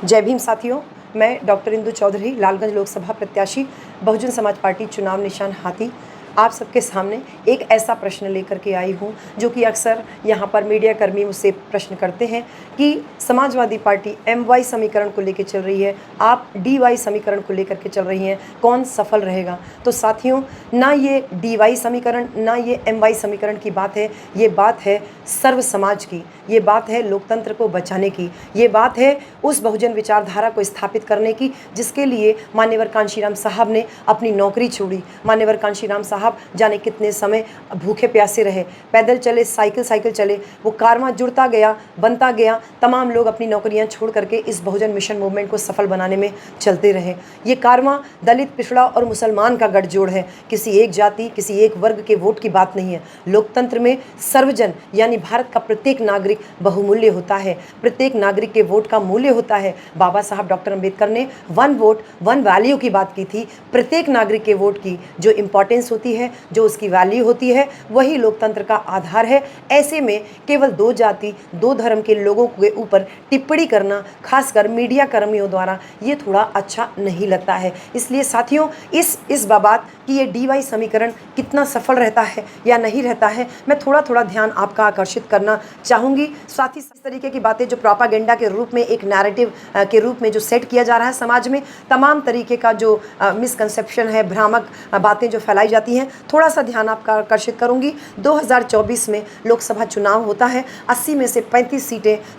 जय भीम साथियों, मैं डॉक्टर इंदु चौधरी, लालगंज लोकसभा प्रत्याशी, बहुजन समाज पार्टी, चुनाव निशान हाथी, आप सबके सामने एक ऐसा प्रश्न लेकर के आई हूँ जो कि अक्सर यहाँ पर मीडिया कर्मी मुझसे प्रश्न करते हैं कि समाजवादी पार्टी MY समीकरण को लेकर चल रही है, आप DY समीकरण को लेकर के चल रही हैं, कौन सफल रहेगा। तो साथियों, ना ये DY समीकरण ना ये MY समीकरण की बात है, ये बात है सर्व समाज की, ये बात है लोकतंत्र को बचाने की, ये बात है उस बहुजन विचारधारा को स्थापित करने की जिसके लिए मान्यवर कांशीराम साहब ने अपनी नौकरी छोड़ी। मान्यवर कांशीराम साहब जाने कितने समय भूखे प्यासे रहे, पैदल चले, साइकिल चले, वो कारवां जुड़ता गया, बनता गया, तमाम लोग अपनी नौकरियां छोड़ करके इस बहुजन मिशन मूवमेंट को सफल बनाने में चलते रहे। ये कारवां दलित, पिछड़ा और मुसलमान का गठजोड़ है, किसी एक जाति, किसी एक वर्ग के वोट की बात नहीं है। लोकतंत्र में सर्वजन यानी भारत का प्रत्येक नागरिक बहुमूल्य होता है, प्रत्येक नागरिक के वोट का मूल्य होता है। बाबा साहब डॉक्टर अंबेडकर ने 1 वोट 1 वैल्यू की बात की थी। प्रत्येक नागरिक के वोट की जो इंपॉर्टेंस होती है, जो उसकी वैल्यू होती है, वही लोकतंत्र का आधार है। ऐसे में केवल 2 जाति 2 धर्म के लोगों के ऊपर टिप्पणी करना, खासकर मीडिया कर्मियों द्वारा, ये थोड़ा अच्छा नहीं लगता है। इसलिए साथियों, इस बाबत कि ये DY समीकरण कितना सफल रहता है या नहीं रहता है, मैं थोड़ा ध्यान आपका आकर्षित करना चाहूँगी। साथ ही इस तरीके की बातें जो प्रोपागेंडा के रूप में, एक नैरेटिव के रूप में जो सेट किया जा रहा है समाज में, तमाम तरीके का जो मिसकंसेप्शन है, भ्रामक बातें जो फैलाई जाती हैं, थोड़ा सा ध्यान आपका आकर्षित करूंगी। 2024 में लोकसभा चुनाव होता है, 80 में से 35 सीटें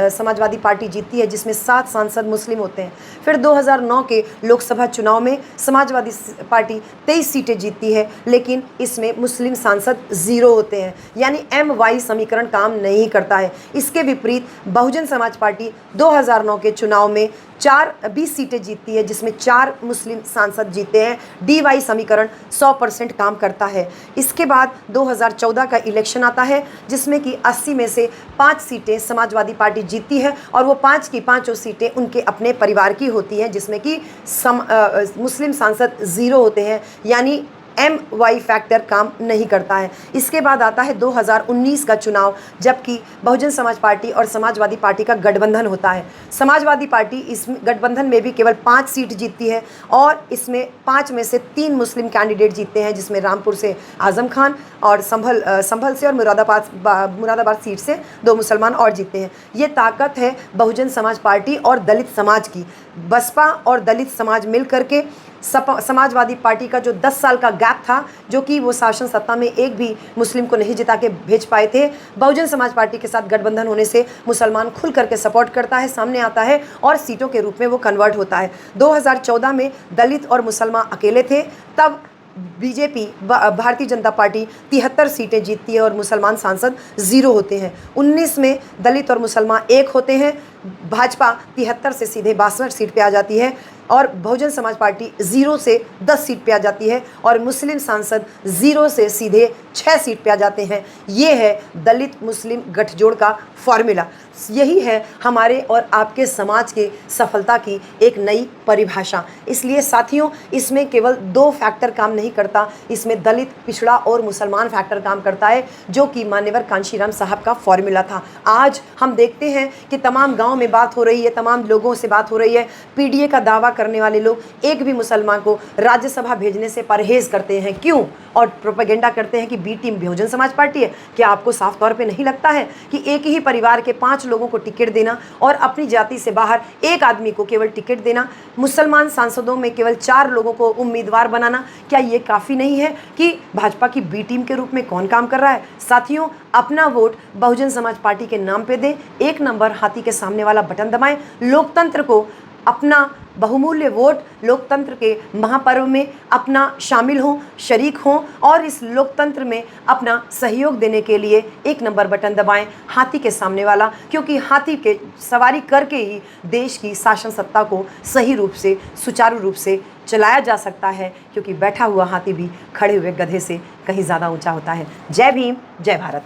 समाजवादी पार्टी जीतती है, जिसमें 7 सांसद मुस्लिम होते हैं। फिर 2009 के लोकसभा चुनाव में समाजवादी पार्टी 23 सीटें जीतती है, लेकिन इसमें मुस्लिम सांसद 0 होते हैं, यानी MY समीकरण काम नहीं करता है। इसके विपरीत बहुजन समाज पार्टी 2009 के चुनाव में 20 सीटें जीतती है, जिसमें 4 मुस्लिम सांसद जीते हैं। DY समीकरण 100% काम करता है। इसके बाद 2014 का इलेक्शन आता है, जिसमें कि 80 में से 5 सीटें समाजवादी पार्टी जीतती है और वो 5 की 5 सीटें उनके अपने परिवार की होती हैं, जिसमें कि मुस्लिम सांसद 0 होते हैं, यानी MY फैक्टर काम नहीं करता है। इसके बाद आता है 2019 का चुनाव, जबकि बहुजन समाज पार्टी और समाजवादी पार्टी का गठबंधन होता है। समाजवादी पार्टी इस गठबंधन में भी केवल 5 सीट जीतती है और इसमें 5 में से 3 मुस्लिम कैंडिडेट जीतते हैं, जिसमें रामपुर से आजम खान और संभल से और मुरादाबाद सीट से 2 मुसलमान और जीतते हैं। ये ताकत है बहुजन समाज पार्टी और दलित समाज की। बसपा और दलित समाज मिल करके समाजवादी पार्टी का जो 10 साल का गैप था, जो कि वो शासन सत्ता में एक भी मुस्लिम को नहीं जिता के भेज पाए थे, बहुजन समाज पार्टी के साथ गठबंधन होने से मुसलमान खुल करके सपोर्ट करता है, सामने आता है और सीटों के रूप में वो कन्वर्ट होता है। 2014 में दलित और मुसलमान अकेले थे, तब BJP भारतीय जनता पार्टी 73 सीटें जीतती है और मुसलमान सांसद 0 होते हैं। 19 में दलित और मुसलमान एक होते हैं, भाजपा 73 से सीधे 62 सीट पे आ जाती है और बहुजन समाज पार्टी 0 से 10 सीट पे आ जाती है और मुस्लिम सांसद 0 से सीधे 6 सीट पे आ जाते हैं। ये है दलित मुस्लिम गठजोड़ का फॉर्मूला। यही है हमारे और आपके समाज के सफलता की एक नई परिभाषा। इसलिए साथियों, इसमें केवल 2 फैक्टर काम नहीं करता, इसमें दलित, पिछड़ा और मुसलमान फैक्टर काम करता है, जो कि मान्यवर कांशीराम साहब का फॉर्मूला था। आज हम देखते हैं कि तमाम गांव में बात हो रही है, तमाम लोगों से बात हो रही है, PDA का दावा करने वाले लोग एक भी मुसलमान को राज्यसभा भेजने से परहेज करते हैं। क्यों? और प्रोपेगेंडा करते हैं कि B team Bahujan Samaj party है। क्या आपको साफ तौर पे नहीं लगता है कि एक ही परिवार के 5 लोगों को टिकट देना और अपनी जाति से बाहर एक आदमी को केवल टिकट देना, मुसलमान सांसदों में केवल 4 लोगों को उम्मीदवार बनाना, क्या ये काफ़ी नहीं है कि भाजपा की B टीम के रूप में कौन काम कर रहा है? साथियों, अपना वोट बहुजन समाज पार्टी के नाम पे दें, 1 नंबर हाथी के सामने वाला बटन दबाएं, लोकतंत्र को अपना बहुमूल्य वोट लोकतंत्र के महापर्व में अपना शामिल हों, शरीक हों और इस लोकतंत्र में अपना सहयोग देने के लिए 1 नंबर बटन दबाएं, हाथी के सामने वाला, क्योंकि हाथी के सवारी करके ही देश की शासन सत्ता को सही रूप से, सुचारू रूप से चलाया जा सकता है, क्योंकि बैठा हुआ हाथी भी खड़े हुए गधे से कहीं ज़्यादा ऊंचा होता है। जय भीम, जय भारत।